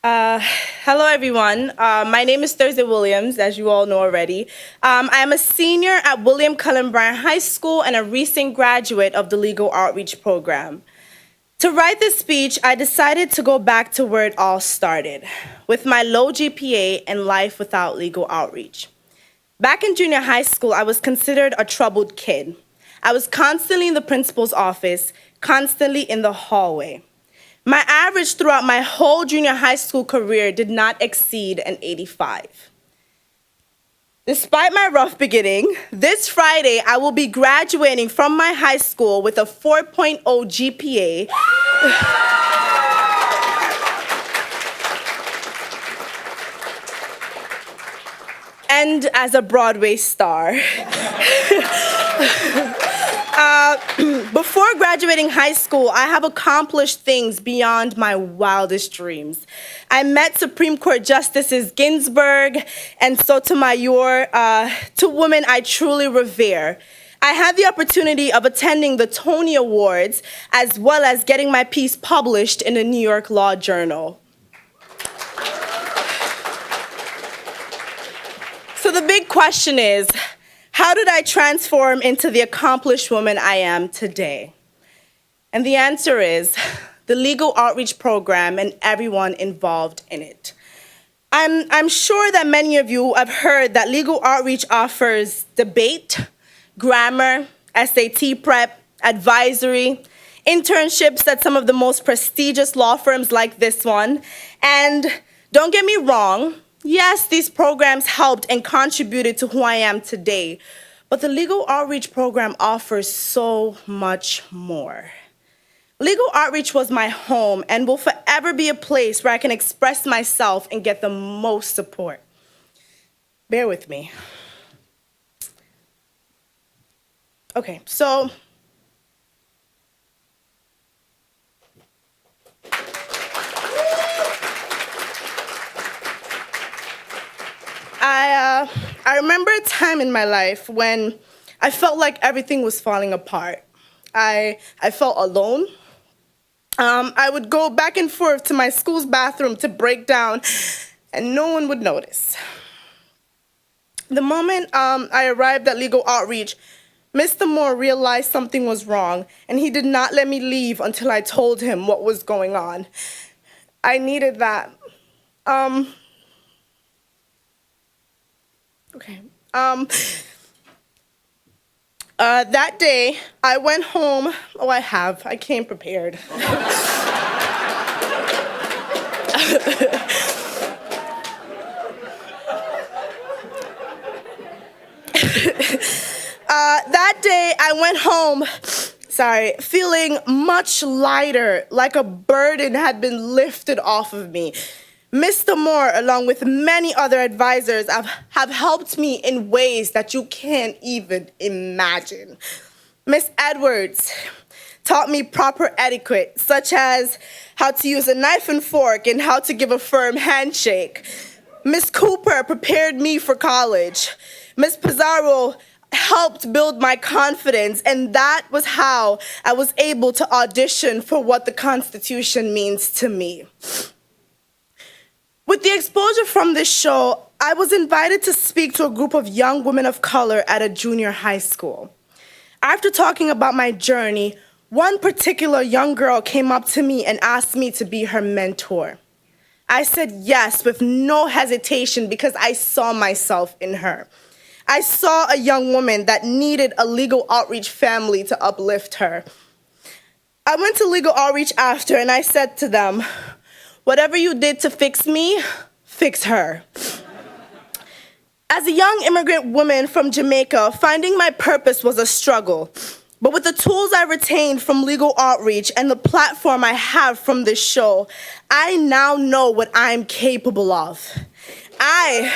Uh, Hello, everyone. My name is Thursday Williams, as you all know already. I am a senior at William Cullen Bryant High School and a recent graduate of the Legal Outreach Program. To write this speech, I decided to go back to where it all started, with my low GPA and life without legal outreach. Back in junior high school, I was considered a troubled kid. I was constantly in the principal's office, constantly in the hallway. My average throughout my whole junior high school career did not exceed an 85. Despite my rough beginning, this Friday I will be graduating from my high school with a 4.0 GPA. And as a Broadway star. Before graduating high school, I have accomplished things beyond my wildest dreams. I met Supreme Court Justices Ginsburg and Sotomayor, two women I truly revere. I had the opportunity of attending the Tony Awards, as well as getting my piece published in the New York Law Journal. So the big question is, how did I transform into the accomplished woman I am today? And the answer is the Legal Outreach Program and everyone involved in it. I'm sure that many of you have heard that Legal Outreach offers debate, grammar, SAT prep, advisory, internships at some of the most prestigious law firms like this one. And don't get me wrong, yes, these programs helped and contributed to who I am today, but the Legal Outreach Program offers so much more. Legal Outreach was my home and will forever be a place where I can express myself and get the most support. Bear with me. Okay, so I remember a time in my life when I felt like everything was falling apart. I felt alone. I would go back and forth to my school's bathroom to break down, and no one would notice. The moment I arrived at Legal Outreach, Mr. Moore realized something was wrong, and he did not let me leave until I told him what was going on. I needed that. Okay. That day, I went home. Oh, I came prepared. That day, I went home, feeling much lighter, like a burden had been lifted off of me. Mr. Moore, along with many other advisors, have helped me in ways that you can't even imagine. Miss Edwards taught me proper etiquette, such as how to use a knife and fork and how to give a firm handshake. Miss Cooper prepared me for college. Miss Pizarro helped build my confidence, and that was how I was able to audition for what the Constitution means to me. With the exposure from this show, I was invited to speak to a group of young women of color at a junior high school. After talking about my journey, one particular young girl came up to me and asked me to be her mentor. I said yes with no hesitation because I saw myself in her. I saw a young woman that needed a legal outreach family to uplift her. I went to Legal Outreach after and I said to them, "Whatever you did to fix me, fix her." As a young immigrant woman from Jamaica, finding my purpose was a struggle. But with the tools I retained from Legal Outreach and the platform I have from this show, I now know what I'm capable of. I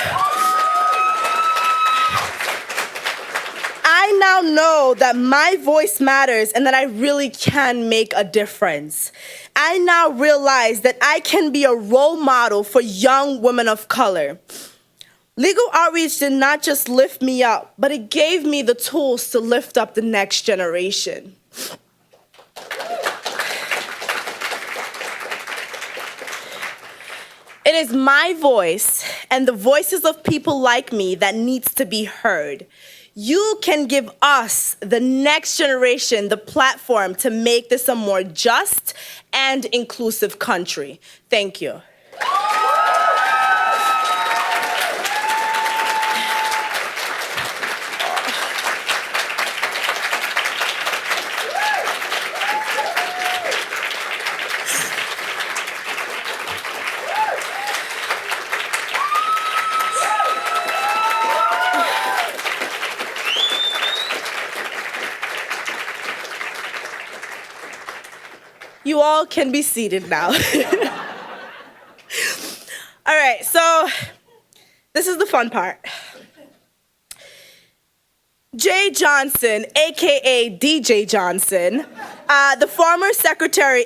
now know that my voice matters and that I really can make a difference. I now realize that I can be a role model for young women of color. Legal Outreach did not just lift me up, but it gave me the tools to lift up the next generation. It is my voice and the voices of people like me that needs to be heard. You can give us, the next generation, the platform to make this a more just and inclusive country. Thank you. You all can be seated now. All right, so this is the fun part. Jay Johnson, AKA DJ Johnson, is a former secretary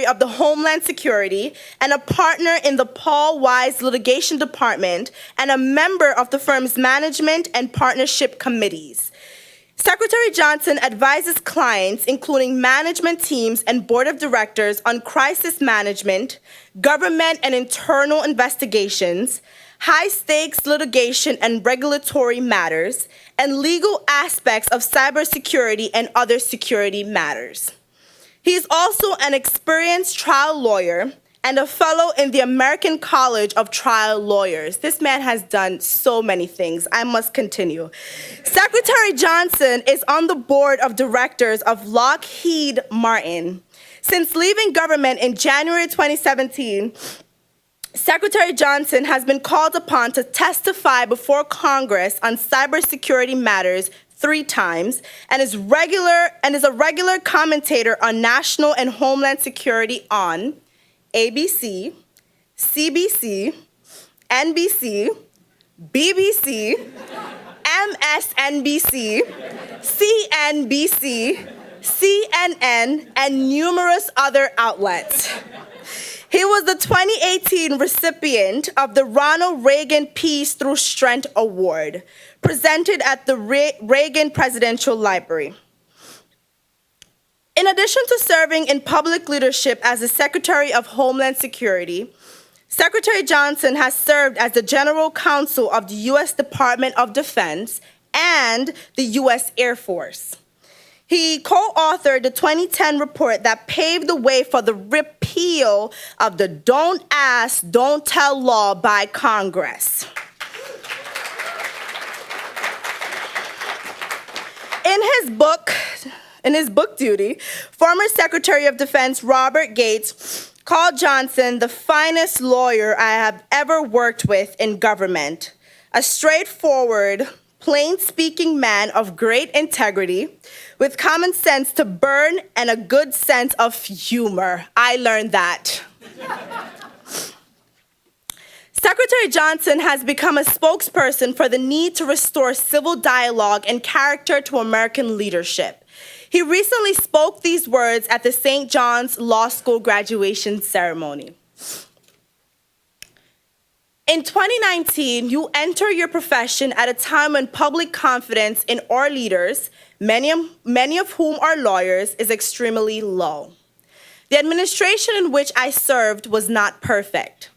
of the Homeland Security and a partner in the Paul Weiss litigation department and a member of the firm's management and partnership committees. Secretary Johnson advises clients, including management teams and board of directors, on crisis management, government and internal investigations, high-stakes litigation and regulatory matters, and legal aspects of cybersecurity and other security matters. He is also an experienced trial lawyer and a fellow in the American College of Trial Lawyers. This man has done so many things. I must continue. Secretary Johnson is on the board of directors of Lockheed Martin. Since leaving government in January 2017, Secretary Johnson has been called upon to testify before Congress on cybersecurity matters 3 times and is a regular commentator on national and homeland security on ABC, CBC, NBC, BBC, MSNBC, CNBC, CNN, and numerous other outlets. He was the 2018 recipient of the Ronald Reagan Peace Through Strength Award, presented at the Reagan Presidential Library. In addition to serving in public leadership as the Secretary of Homeland Security, Secretary Johnson has served as the General Counsel of the U.S. Department of Defense and the U.S. Air Force. He co-authored the 2010 report that paved the way for the repeal of the Don't Ask, Don't Tell law by Congress. In his book Duty, former Secretary of Defense Robert Gates called Johnson the finest lawyer I have ever worked with in government, a straightforward, plain-speaking man of great integrity, with common sense to burn and a good sense of humor. I learned that. Secretary Johnson has become a spokesperson for the need to restore civil dialogue and character to American leadership. He recently spoke these words at the St. John's Law School graduation ceremony. In 2019, you enter your profession at a time when public confidence in our leaders, many of whom are lawyers, is extremely low. The administration in which I served was not perfect.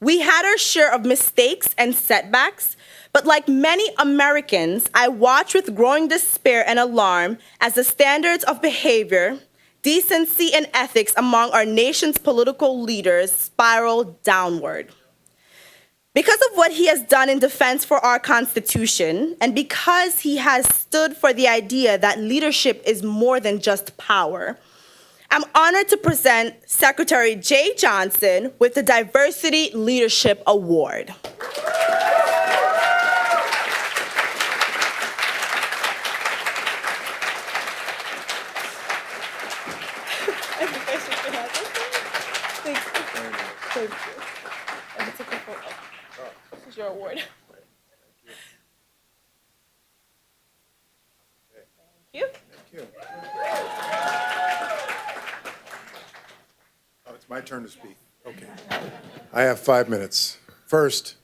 We had our share of mistakes and setbacks, but like many Americans, I watched with growing despair and alarm as the standards of behavior, decency, and ethics among our nation's political leaders spiraled downward. Because of what he has done in defense for our Constitution, and because he has stood for the idea that leadership is more than just power, I'm honored to present Secretary Jay Johnson with the Diversity Leadership Award. Thank you. And it's a quick photo. This is your award. Thank you. Thank you. Oh, it's my turn to speak. Okay. I have 5 minutes. First,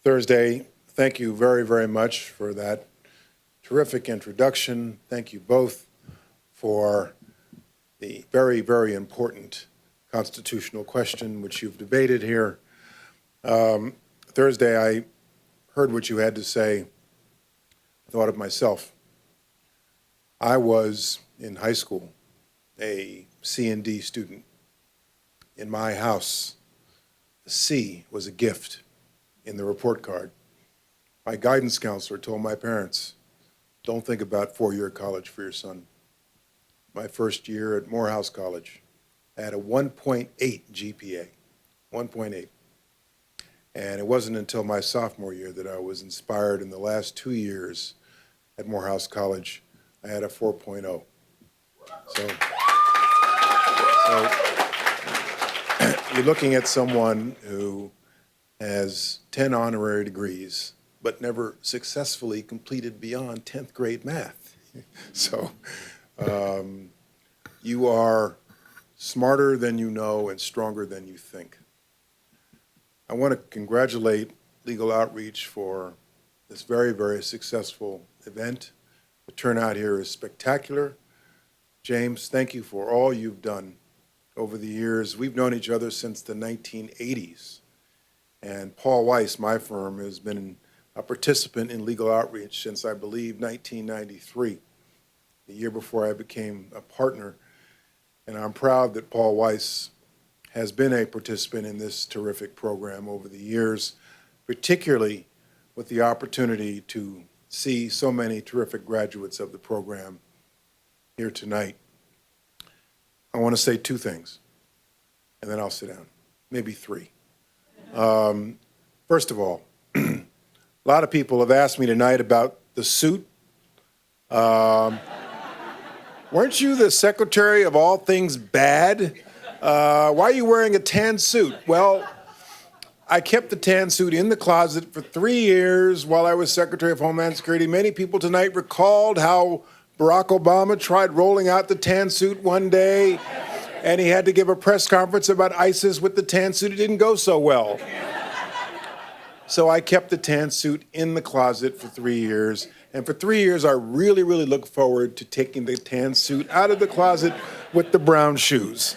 Thursday, thank you very, very much for that terrific introduction. Thank you both for the very, very important constitutional question, which you've debated here. Thursday, I heard what you had to say. I thought of myself. I was, in high school, a C&D student. In my house, the C was a gift in the report card. My guidance counselor told my parents, don't think about four-year college for your son. My first year at Morehouse College, I had a 1.8 GPA, 1.8. And it wasn't until my sophomore year that I was inspired. In the last 2 years at Morehouse College, I had a 4.0. So you're looking at someone who has 10 honorary degrees, but never successfully completed beyond 10th grade math. So you are smarter than you know and stronger than you think. I want to congratulate Legal Outreach for this very, very successful event. The turnout here is spectacular. James, thank you for all you've done over the years. We've known each other since the 1980s. And Paul Weiss, my firm, has been a participant in Legal Outreach since, I believe, 1993, the year before I became a partner. And I'm proud that Paul Weiss has been a participant in this terrific program over the years, particularly with the opportunity to see so many terrific graduates of the program here tonight. I want to say two things, and then I'll sit down, maybe three. First of all, a lot of people have asked me tonight about the suit. Weren't you the secretary of all things bad? Why are you wearing a tan suit? Well, I kept the tan suit in the closet for 3 years while I was Secretary of Homeland Security. Many people tonight recalled how Barack Obama tried rolling out the tan suit one day, and he had to give a press conference about ISIS with the tan suit. It didn't go so well. So I kept the tan suit in the closet for 3 years. And for 3 years, I really, really look forward to taking the tan suit out of the closet with the brown shoes.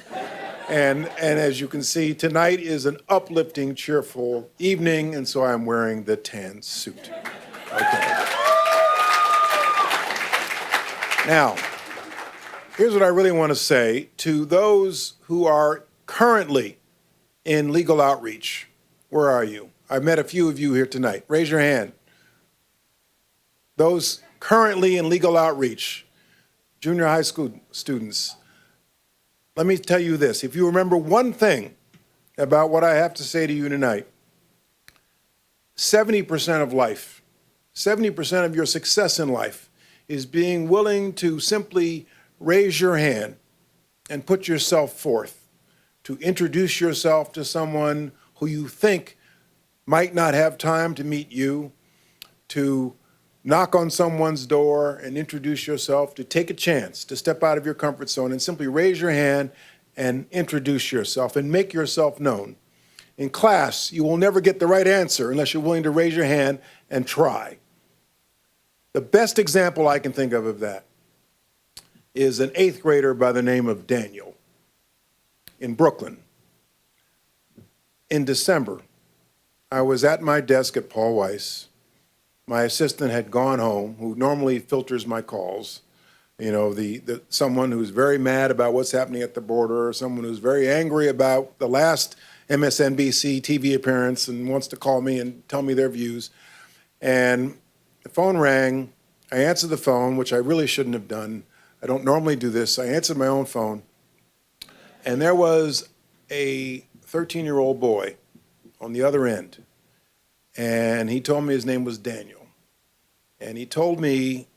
And as you can see, tonight is an uplifting, cheerful evening, and so I'm wearing the tan suit. Okay. Now, here's what I really want to say to those who are currently in legal outreach. Where are you? I've met a few of you here tonight. Raise your hand. Those currently in legal outreach, junior high school students, let me tell you this. If you remember one thing about what I have to say to you tonight, 70% of life, 70% of your success in life is being willing to simply raise your hand and put yourself forth, to introduce yourself to someone who you think might not have time to meet you, to knock on someone's door and introduce yourself, to take a chance, to step out of your comfort zone and simply raise your hand and introduce yourself and make yourself known. In class, you will never get the right answer unless you're willing to raise your hand and try. The best example I can think of that is an 8th grader by the name of Daniel in Brooklyn. In December, I was at my desk at Paul Weiss. My assistant had gone home, who normally filters my calls. You know, someone who's very mad about what's happening at the border, or someone who's very angry about the last MSNBC TV appearance and wants to call me and tell me their views. And the phone rang. I answered the phone, which I really shouldn't have done. I don't normally do this. I answered my own phone. And there was a 13-year-old boy on the other end. And he told me his name was Daniel. And he told me,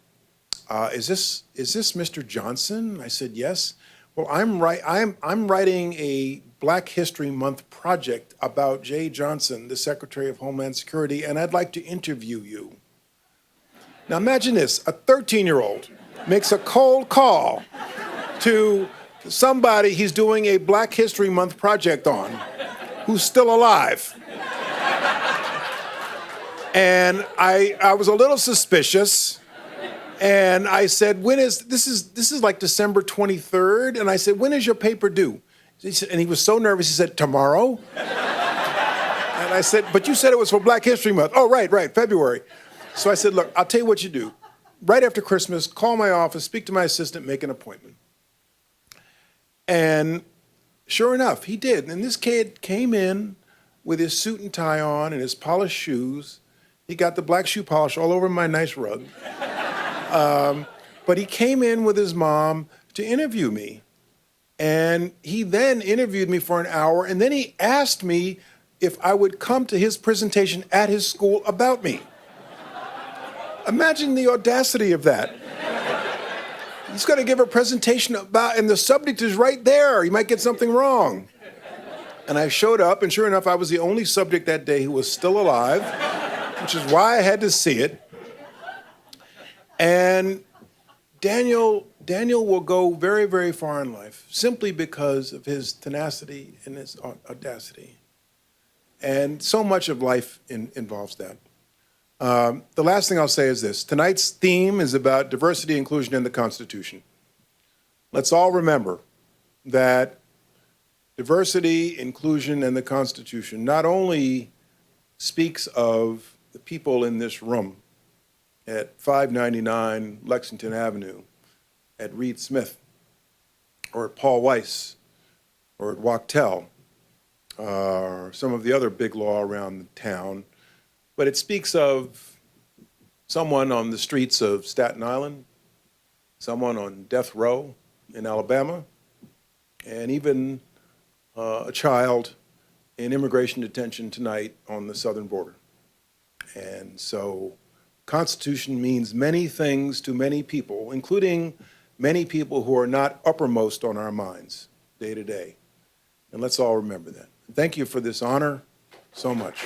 is this Mr. Johnson? I said, yes. Well, I'm writing a Black History Month project about Jay Johnson, the Secretary of Homeland Security, and I'd like to interview you. Now imagine this, a 13-year-old makes a cold call to somebody he's doing a Black History Month project on, who's still alive. And I was a little suspicious, and I said, this is like December 23rd, and I said, when is your paper due? And he was so nervous, he said, tomorrow? And I said, but you said it was for Black History Month. Oh, right, February. So I said, look, I'll tell you what you do. Right after Christmas, call my office, speak to my assistant, make an appointment. And sure enough, he did. And this kid came in with his suit and tie on and his polished shoes. He got the black shoe polish all over my nice rug. But he came in with his mom to interview me. And he then interviewed me for an hour, and then he asked me if I would come to his presentation at his school about me. Imagine the audacity of that. He's going to give a presentation about, and the subject is right there. He might get something wrong. And I showed up, and sure enough, I was the only subject that day who was still alive, which is why I had to see it. And Daniel will go very, very far in life simply because of his tenacity and his audacity. And so much of life involves that. The last thing I'll say is this. Tonight's theme is about diversity, inclusion, and the Constitution. Let's all remember that diversity, inclusion, and the Constitution not only speaks of the people in this room at 599 Lexington Avenue, at Reed Smith, or at Paul Weiss, or at Wachtell, or some of the other big law around the town, but it speaks of someone on the streets of Staten Island, someone on death row in Alabama, and even a child in immigration detention tonight on the southern border. And so Constitution means many things to many people, including many people who are not uppermost on our minds day to day. And let's all remember that. Thank you for this honor so much.